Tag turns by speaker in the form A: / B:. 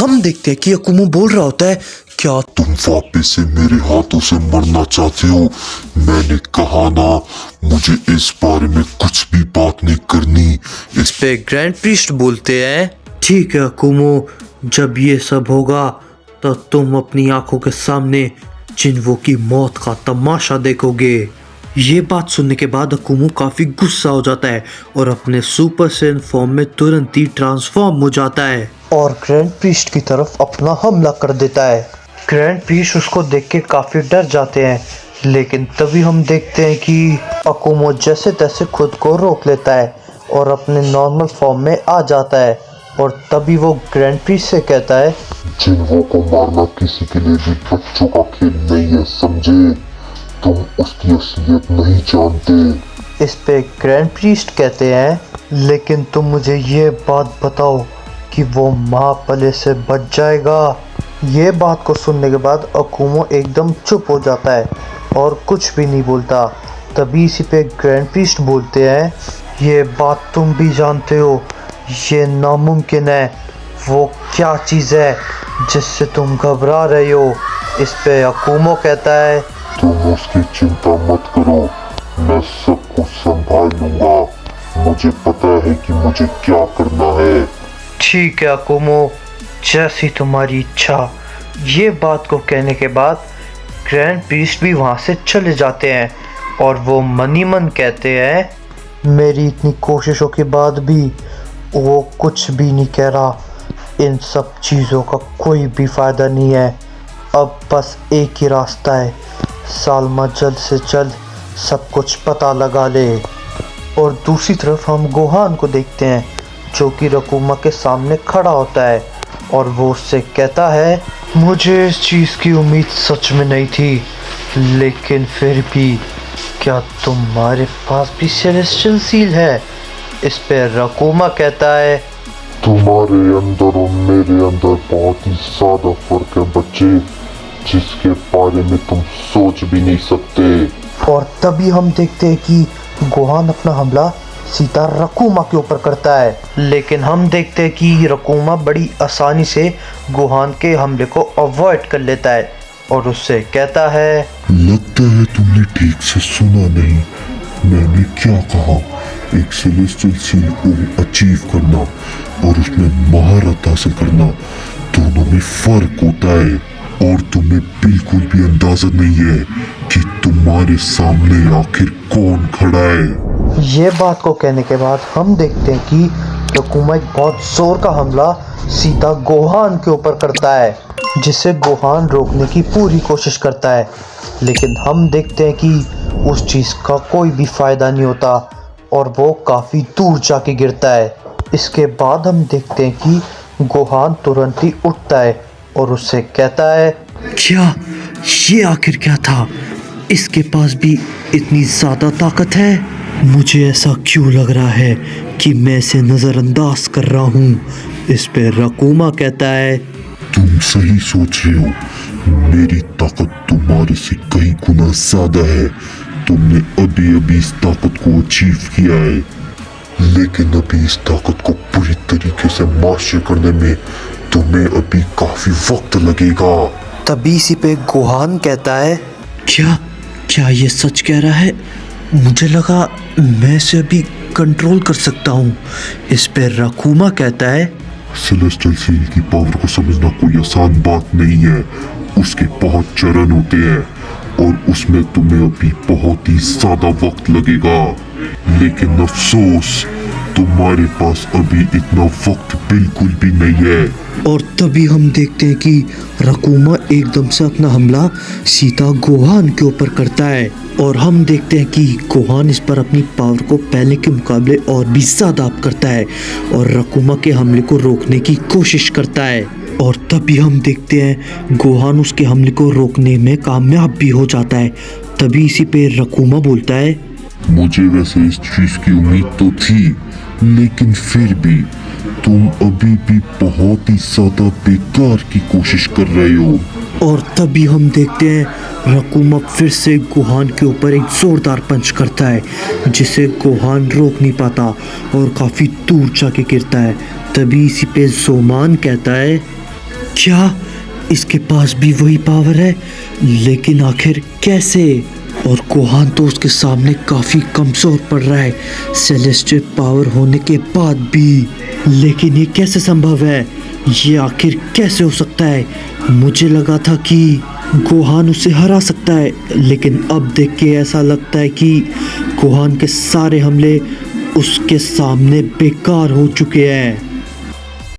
A: हम देखते हैं कि अकुमो बोल रहा होता है, क्या
B: तुम वापस से मेरे हाथों से मरना चाहते हो? मैंने कहा ना, मुझे इस बारे में कुछ भी बात नहीं करनी। इस
A: पे ग्रैंड प्रीस्ट बोलते हैं, ठीक है अकुमो, जब ये सब होगा तो तुम अपनी आंखों के सामने जिन्वो की मौत का तमाशा देखोगे। ये बात सुनने के बाद अकुमो काफी गुस्सा हो जाता है और अपने सुपर सैयन फॉर्म में तुरंत ही ट्रांसफॉर्म हो जाता है और ग्रैंड प्रीस्ट की तरफ अपना हमला कर देता है। ग्रैंड प्रीस्ट उसको देख के काफी डर जाते हैं, लेकिन तभी हम देखते हैं कि अकुमो जैसे तैसे खुद को रोक लेता है और अपने नॉर्मल फॉर्म में आ जाता है। और तभी वो ग्रैंड प्रीस्ट से कहता है,
B: जिन्वो को मारना किसी के लिए भी बच्चों का खेल नहीं है, समझे? तुम उसकी असलियत नहीं जानते।
A: इस पे ग्रैंड प्रीस्ट कहते हैं, लेकिन तुम मुझे ये बात बताओ कि वो महापले से बच जाएगा। ये बात को सुनने के बाद अकुमो एकदम चुप हो जाता है और कुछ भी नहीं बोलता। तभी इसी पे ग्रैंड प्रीस्ट बोलते हैं, ये बात तुम भी जानते हो, ये नामुमकिन है। वो क्या चीज़ है जिससे तुम घबरा रहे हो? इस पे अकुमो कहता है,
B: तुम उसकी चिंता मत करो, मैं सब कुछ संभाल लूंगा। मुझे पता है कि मुझे क्या करना है।
A: ठीक है अकुमो, जैसी तुम्हारी इच्छा। ये बात को कहने के बाद ग्रैंड प्रीस्ट भी वहाँ से चले जाते हैं और वो मन ही मन कहते हैं, मेरी इतनी कोशिशों के बाद भी वो कुछ भी नहीं कह रहा। इन सब चीज़ों का कोई भी फ़ायदा नहीं है। अब बस एक ही रास्ता है, सालमा जल्द से जल्द सब कुछ पता लगा ले। और दूसरी तरफ हम गोहान को देखते हैं, जो कि रकुमा के सामने खड़ा होता है और वो उससे कहता है, मुझे इस चीज़ की उम्मीद सच में नहीं थी, लेकिन फिर भी क्या तुम्हारे पास भी सेलेस्टियल सील है? इस पे रकुमा कहता है,
B: तुम्हारे अंदर और मेरे अंदर बहुत ही ज्यादा फर्क है बच्चे, जिसके बारे में तुम सोच भी नहीं सकते।
A: और तभी हम देखते हैं कि गोहान अपना हमला सीधा रकुमा के ऊपर करता है, लेकिन हम देखते हैं कि रकुमा बड़ी आसानी से गोहान के हमले को अवॉइड कर लेता है और उससे कहता है,
B: लगता है तुमने ठीक से सुना नहीं। मैंने क्या कहा? एक सेलेस्टियल सील को अचीव करना और उसमें महारत हासिल करना, दोनों में फर्क होता है। और तुम्हें बिल्कुल भी अंदाजा नहीं है कि तुम्हारे सामने आखिर कौन खड़ा है।
A: ये बात को कहने के बाद हम देखते हैं कि रकुमा एक बहुत जोर का हमला सीधा गोहान के ऊपर करता है, जिसे गोहान रोकने की पूरी कोशिश करता है, लेकिन हम देखते हैं कि उस चीज़ का कोई भी फायदा नहीं होता और वो काफ़ी दूर जाके गिरता है। इसके बाद हम देखते हैं कि गोहान तुरंत ही उठता है और उससे कहता है, क्या ये आखिर क्या था? इसके पास भी इतनी ज़्यादा ताकत है? मुझे ऐसा क्यों लग रहा है कि मैं इसे नज़रअंदाज कर रहा हूँ। इस पे रकुमा कहता है,
B: तुम सही सोच रहे हो, मेरी ताकत तुम्हारे से कई गुना ज्यादा है। तुमने अभी अभी इस ताकत को अचीव किया है, लेकिन अभी इस ताकत को पूरी तरीके से मास्टर करने में तुम्हें अभी काफी वक्त लगेगा।
A: तभी इसी पे गोहान कहता है, क्या ये सच कह रहा है? मुझे लगा मैं इसे अभी कंट्रोल कर सकता हूँ। इस पे रकुमा कहता है,
B: सेलेस्टियल सील की पावर को समझना कोई आसान बात नहीं है। उसके बहुत चरण होते हैं और उसमें तुम्हें अभी बहुत ही ज्यादा वक्त लगेगा, लेकिन अफसोस तुम्हारे पास अभी इतना वक्त बिल्कुल भी नहीं है।
A: और तभी हम देखते हैं कि रकुमा एकदम से अपना हमला सीधा गोहान के ऊपर करता है और हम देखते हैं कि गोहान इस पर अपनी पावर को पहले के मुकाबले और भी ज़्यादा अप करता है और रकुमा के हमले को रोकने की कोशिश करता है। और तभी हम देखते हैं गोहान उसके हमले को रोकने में कामयाब भी हो जाता है। तभी इसी पे रकुमा बोलता है,
B: मुझे वैसे इस चीज की उम्मीद तो थी, लेकिन फिर भी तुम अभी भी बहुत ही ज्यादा बेकार की कोशिश कर रहे हो।
A: और तभी हम देखते हैं रकुमा फिर से गोहान के ऊपर एक जोरदार पंच करता है, जिसे गोहान रोक नहीं पाता और काफ़ी दूर जाके गिरता है। तभी इसी पे जोमान कहता है,
C: क्या इसके पास भी वही पावर है, लेकिन आखिर कैसे? और गोहान तो उसके सामने काफी कमजोर पड़ रहा है सेलेस्टियल पावर होने के बाद भी। लेकिन ये कैसे संभव है? ये आखिर कैसे हो सकता है? मुझे लगा था कि गोहान उसे हरा सकता है, लेकिन अब देख के ऐसा लगता है कि गोहान के सारे हमले उसके सामने बेकार हो चुके हैं।